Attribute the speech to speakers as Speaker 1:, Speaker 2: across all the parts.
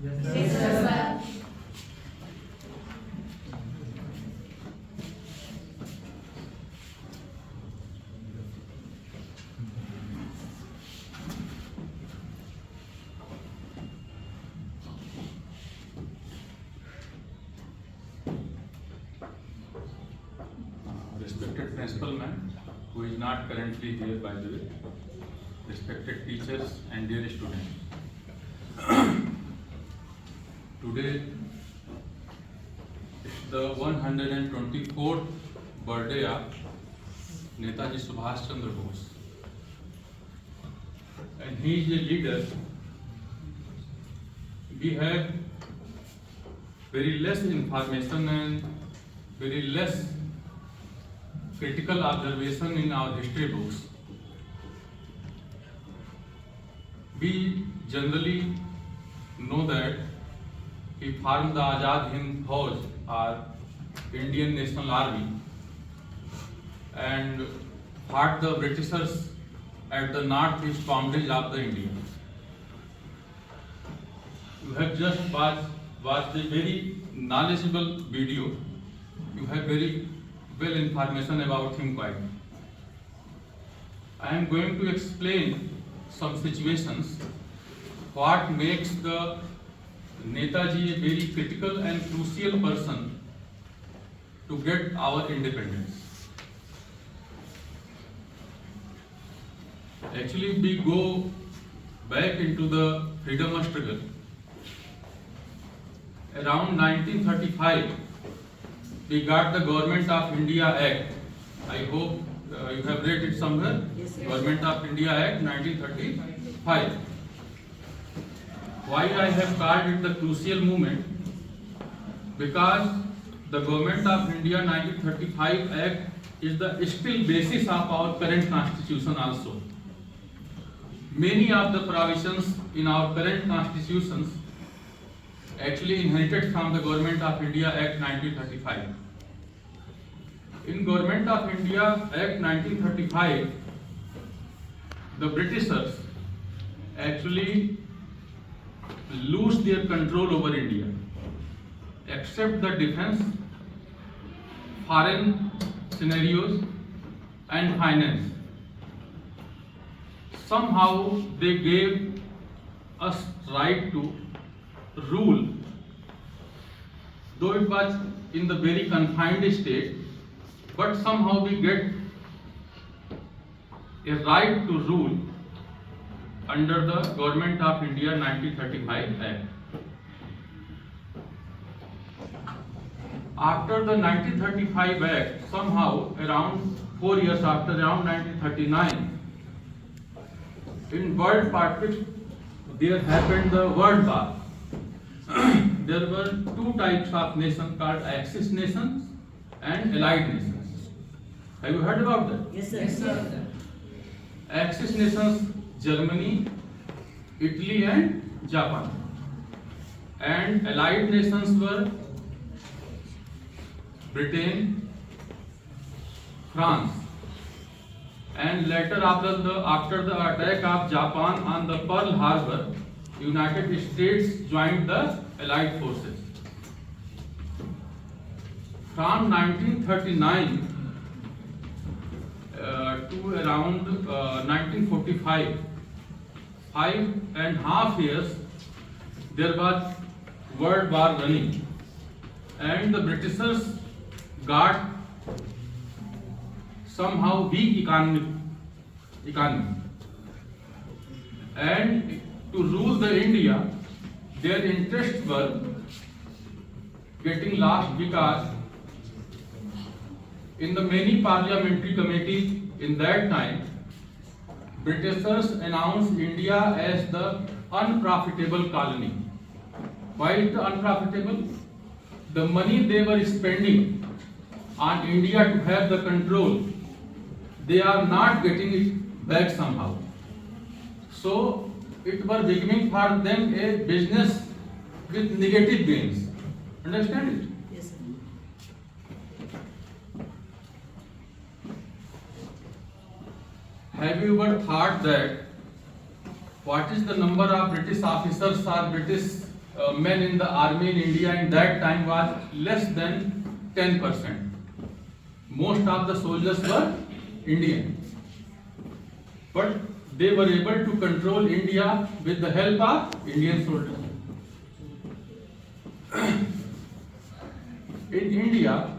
Speaker 1: Yes, sir.
Speaker 2: Respected principal ma'am, who is not currently here by the way, respected teachers and dear students. Today is the 124th birthday of Netaji Subhash Chandra Bose. And he is a leader. We have very less information and very less critical observation in our history books. We generally know that he formed the Azad Hind Fauj or Indian National Army and fought the Britishers at the northeast boundaries of the India. You have just watched a very knowledgeable video. You have very well information about him quite. I am going to explain some situations what makes the Netaji a very critical and crucial person to get our independence. Actually, we go back into the freedom struggle. Around 1935, we got the Government of India Act. I hope you have read it somewhere.
Speaker 1: Yes, sir.
Speaker 2: Government of India Act 1935. Why I have called it the crucial movement? Because the Government of India 1935 Act is the still basis of our current constitution also. Many of the provisions in our current constitutions actually inherited from the Government of India Act 1935. In Government of India Act 1935, the Britishers actually lose their control over India, except the defense, foreign scenarios and finance. Somehow they gave us right to rule, though it was in the very confined state, but somehow we get a right to rule under the Government of India 1935 Act. After the 1935 Act, somehow around 4 years after, around 1939, in world politics there happened the World War. There were two types of nations called Axis nations and Allied nations. Have you heard about that?
Speaker 1: Yes, sir. Yes, sir.
Speaker 2: Axis nations Germany, Italy and Japan. And Allied nations were Britain, France. And later after the attack of Japan on the Pearl Harbor, United States joined the Allied forces. From 1939 to around 1945, 5.5 years, there was World War running, and the Britishers got somehow weak economy, and to rule the India, their interests were getting lost because in the many parliamentary committees in that time, Britishers announced India as the unprofitable colony. Why is it unprofitable? The money they were spending on India to have the control, they are not getting it back somehow. So it was becoming for them a business with negative gains. Understand it?
Speaker 1: Yes, sir.
Speaker 2: Have you ever thought that what is the number of British officers or British men in the army in India in that time was less than 10%. Most of the soldiers were Indian, but they were able to control India with the help of Indian soldiers. In India,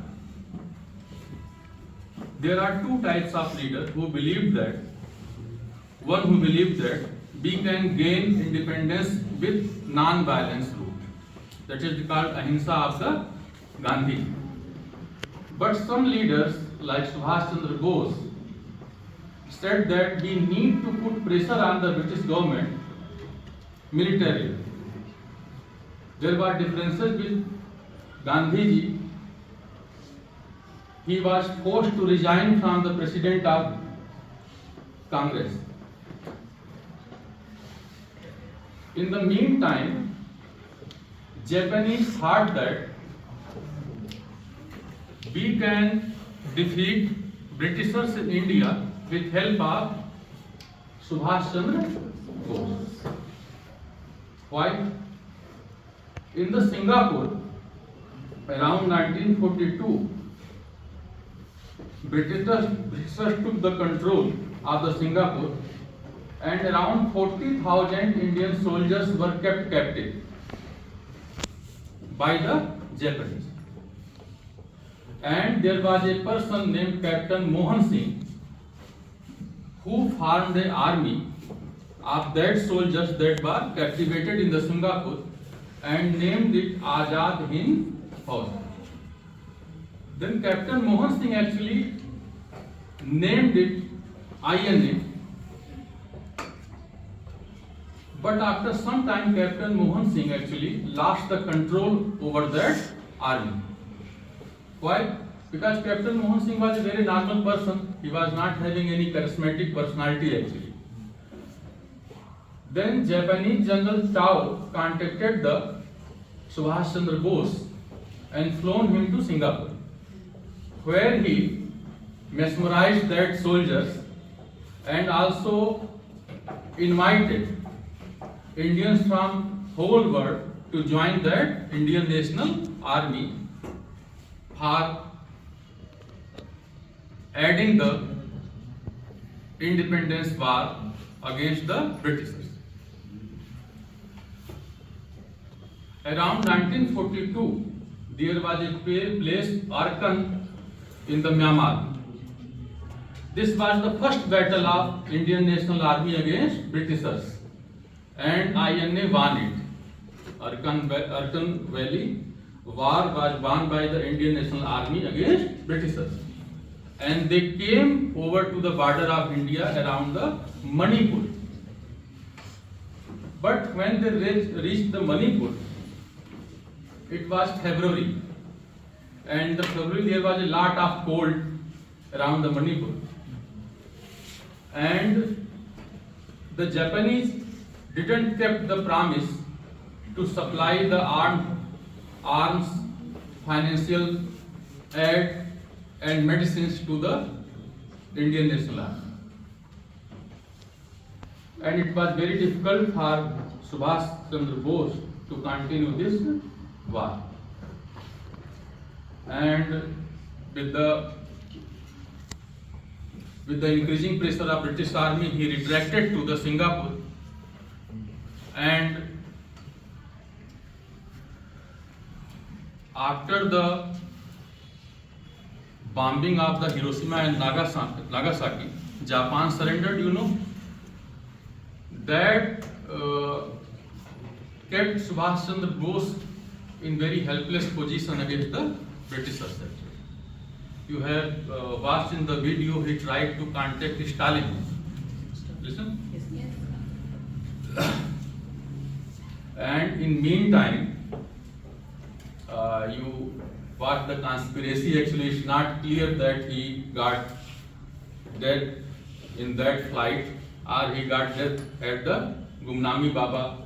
Speaker 2: there are two types of leaders who believe that we can gain independence with non-violence route. That is called Ahimsa of the Gandhi. But some leaders like Subhash Chandra Bose said that we need to put pressure on the British government militarily. There were differences with Gandhiji. He was forced to resign from the president of Congress. In the meantime, Japanese thought that we can defeat Britishers in India with help of Subhash Chandra Bose. Why? In the Singapore, around 1942, Britishers took the control of the Singapore, and around 40,000 Indian soldiers were kept captive by the Japanese. And there was a person named Captain Mohan Singh who formed an army of that soldiers that were captivated in the Singapore and named it Azad Hind Fauj. Then Captain Mohan Singh actually named it INA. But after some time, Captain Mohan Singh actually lost the control over that army. Why? Because Captain Mohan Singh was a very normal person. He was not having any charismatic personality actually. Then Japanese General Chao contacted the Subhash Chandra Bose and flown him to Singapore, where he mesmerized that soldiers and also invited Indians from whole world to join that Indian National Army for aiding the independence war against the Britishers. Around 1942, there was a place Arakan in the Myanmar. This was the first battle of Indian National Army against Britishers, and INA won it. Arakan Valley war was won by the Indian National Army against Britishers, and they came over to the border of India around the Manipur. But when they reached the Manipur, it was February, and the February there was a lot of cold around the Manipur, and the Japanese didn't keep the promise to supply the arms, financial aid and medicines to the Indian National Army. And it was very difficult for Subhash Chandra Bose to continue this war. And with the increasing pressure of British Army, he retracted to the Singapore, and after the bombing of the Hiroshima and Nagasaki, Japan surrendered, that kept Subhash Chandra Bose in very helpless position against the Britishers. You have watched in the video, he tried to contact Stalin. Listen. And in meantime, you watch the conspiracy. Actually, it's not clear that he got dead in that flight or he got death at the Gumnami Baba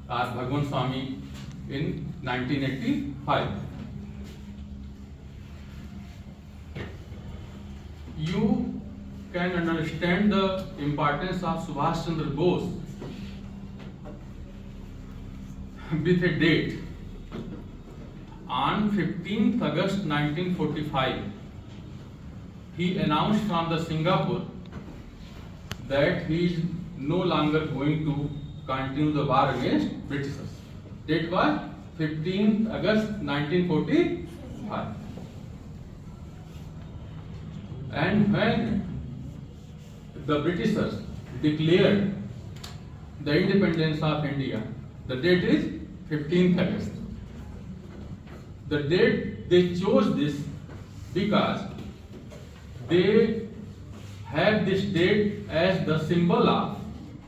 Speaker 2: or Bhagwan Swami in 1985. You can understand the importance of Subhash Chandra Bose with a date on 15th August 1945. He announced from the Singapore that he is no longer going to continue the war against Britishers. Date was 15th August 1945. And when the Britishers declared the independence of India, the date is 15th August. The date they chose this because they have this date as the symbol of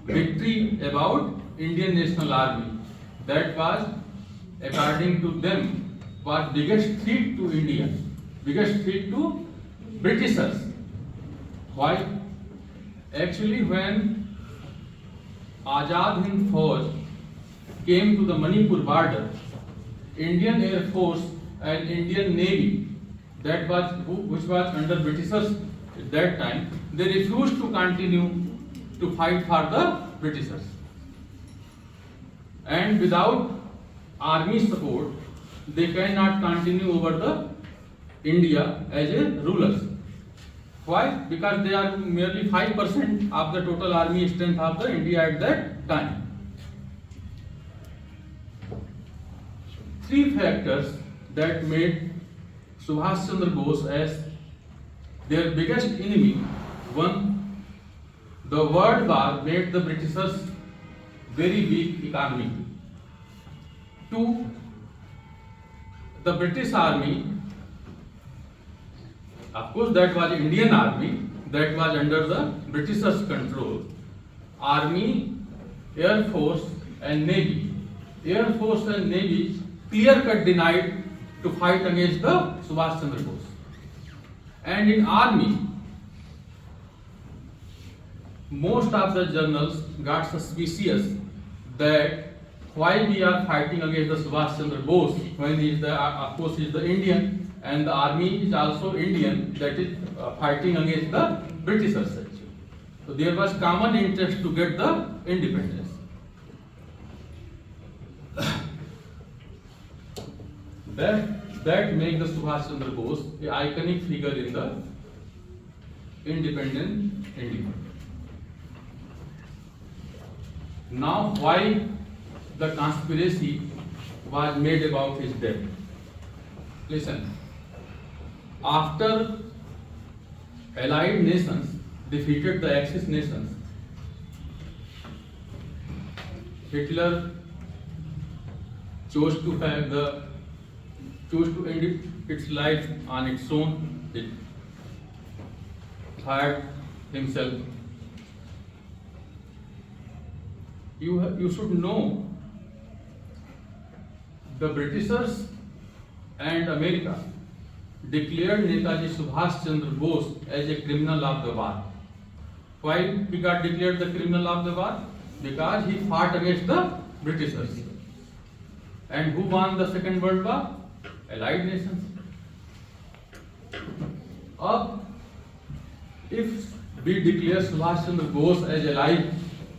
Speaker 2: victory about Indian National Army. That was, according to them, was biggest threat to India, biggest threat to Britishers. Why? Actually, when Azad Hind Fauj came to the Manipur border, Indian Air Force and Indian Navy, which was under Britishers at that time, they refused to continue to fight for the Britishers. And without army support, they cannot continue over the India as a rulers. Why? Because they are merely 5% of the total army strength of the India at that time. Three factors that made Subhash Chandra Bose as their biggest enemy. One, the World War made the Britishers very weak economy. Two, the British army, of course that was Indian army, that was under the Britishers' control. Army, Air Force and Navy. Air Force and Navy clear-cut denied to fight against the Subhash Chandra Bose. And in army, most of the generals got suspicious that why we are fighting against the Subhash Chandra Bose when he is of course he is the Indian, and the army is also Indian, that is fighting against the Britishers. So there was common interest to get the independence. That makes the Subhash Chandra Bose an iconic figure in the independent India. Now, why the conspiracy was made about his death? Listen, after Allied nations defeated the Axis nations, Hitler chose to end its life on its own. It fired himself. You should know the Britishers and America declared Netaji Subhash Chandra Bose as a criminal of the war. Why he got declared the criminal of the war? Because he fought against the Britishers. And who won the Second World War? Allied nations. If we declare Subhash Chandra Bose as alive,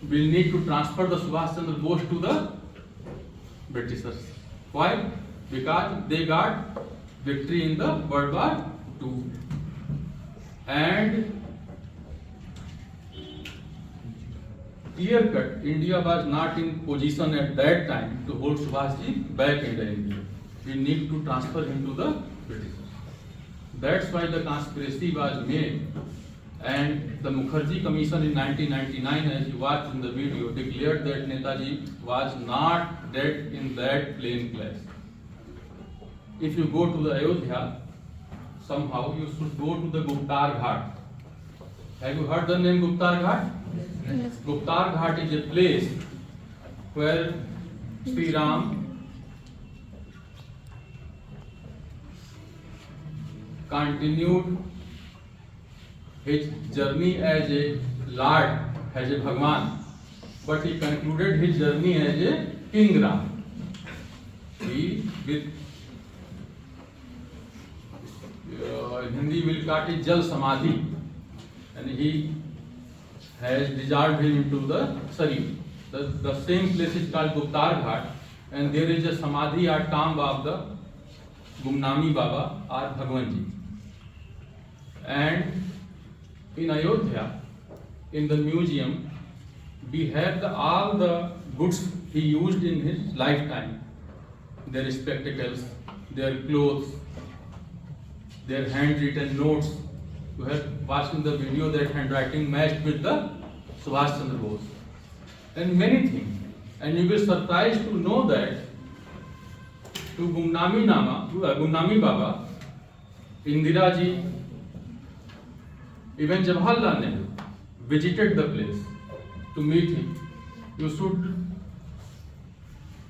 Speaker 2: we'll need to transfer the Subhash Chandra Bose to the Britishers. Why? Because they got victory in the World War II. And clear cut, India was not in position at that time to hold Subhashji back in the India. We need to transfer him to the Britishers. That's why the conspiracy was made. And the Mukherjee Commission in 1999, as you watched in the video, declared that Netaji was not dead in that plane crash. If you go to the Ayodhya, somehow you should go to the Guptar Ghat. Have you heard the name Guptar Ghat?
Speaker 1: Yes.
Speaker 2: Guptar Ghat is a place where Sri Ram continued his journey as a Lord, as a Bhagwan, but he concluded his journey as a King Ram. He, with in Hindi will call it Jal Samadhi, and he has dissolved him into the Sarif. The same place is called Guptar Ghat, and there is a samadhi or tomb of the Gumnami Baba or Bhagwanji. And in Ayodhya, in the museum, we have all the goods he used in his lifetime. Their spectacles, their clothes, their handwritten notes. You have watched in the video that handwriting matched with the Subhash Chandra Bose. And many things. And you will be surprised to know that to Gumnami Baba, Indira ji, even Jawaharlal Nehru visited the place to meet him.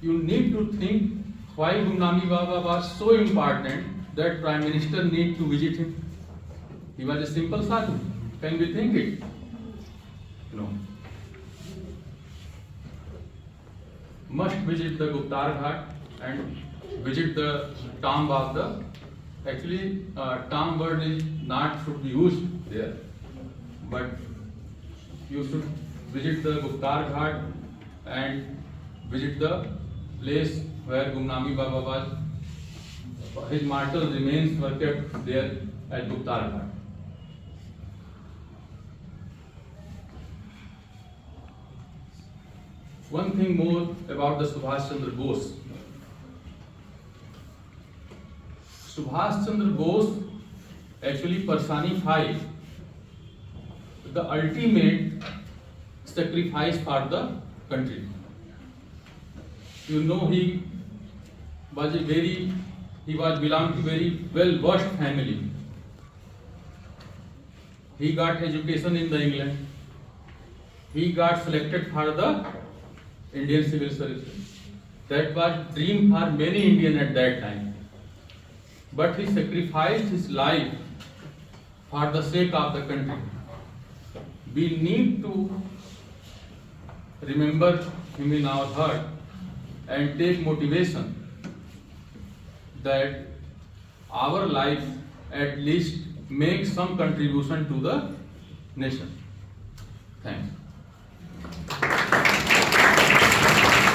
Speaker 2: You need to think why Gumnami Baba was so important that Prime Minister need to visit him. He was a simple sadhu. Can we think it? No. Must visit the Guptar Ghat and visit the tomb of the. Actually, tomb word is not should be used there, but you should visit the Guptar Ghat and visit the place where Gumnami Baba was. His mortal remains were kept there at Guptar Ghat. One thing more about the Subhash Chandra Bose. Subhash Chandra Bose actually personified the ultimate sacrifice for the country. You know, he belonged to very well-versed family. He got education in the England. He got selected for the Indian Civil Service. That was dream for many Indians at that time. But he sacrificed his life for the sake of the country. We need to remember him in our heart and take motivation that our life at least makes some contribution to the nation. Thanks.